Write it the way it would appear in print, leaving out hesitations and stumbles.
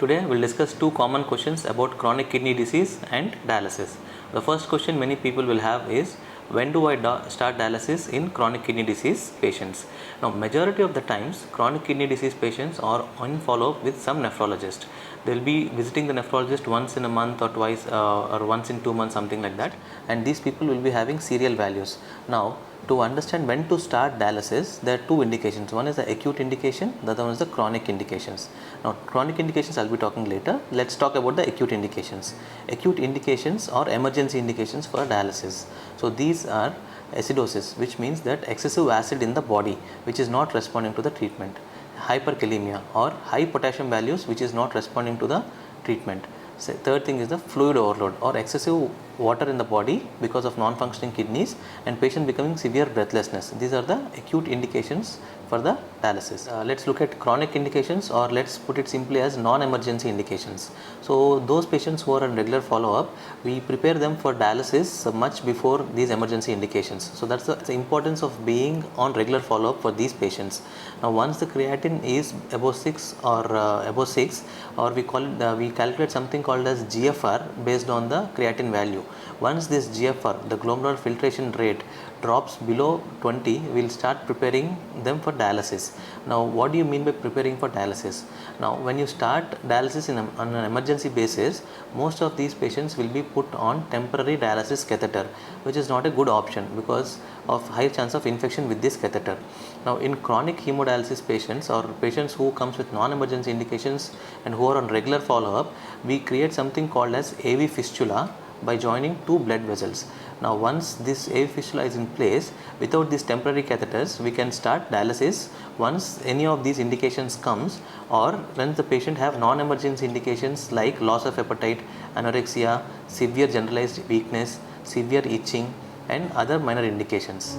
Today we'll discuss two common questions about chronic kidney disease and dialysis. The first question many people will have is, when do I start dialysis in chronic kidney disease patients? Now, majority of the times chronic kidney disease patients are on follow-up with some nephrologist. They will be visiting the nephrologist once in a month or twice or once in 2 months, something like that, and these people will be having serial values. Now, to understand when to start dialysis, there are two indications. One is the acute indication, the other one is the chronic indications. Now, chronic indications I'll be talking later. Let's talk about the acute indications. Acute indications or emergency indications for dialysis. So these are acidosis, which means that excessive acid in the body which is not responding to the treatment, hyperkalemia or high potassium values which is not responding to the treatment. So third thing is the fluid overload or excessive water in the body because of non-functioning kidneys and patient becoming severe breathlessness. These are the acute indications for the dialysis. Let's look at chronic indications, or let's put it simply as non-emergency indications. So those patients who are on regular follow-up, we prepare them for dialysis much before these emergency indications. So that's the importance of being on regular follow-up for these patients. Now, once the creatinine is above 6 or above 6, or we call it we calculate something called as GFR based on the creatinine value. Once this GFR, the glomerular filtration rate, drops below 20, we will start preparing them for dialysis. Now, what do you mean by preparing for dialysis? Now, when you start dialysis on an emergency basis, most of these patients will be put on temporary dialysis catheter, which is not a good option because of high chance of infection with this catheter. Now, in chronic hemodialysis patients or patients who comes with non-emergency indications and who are on regular follow-up, we create something called as AV fistula by joining two blood vessels. Now, once this AV fistula is in place, without these temporary catheters, we can start dialysis once any of these indications comes, or when the patient have non-emergency indications like loss of appetite, anorexia, severe generalized weakness, severe itching and other minor indications.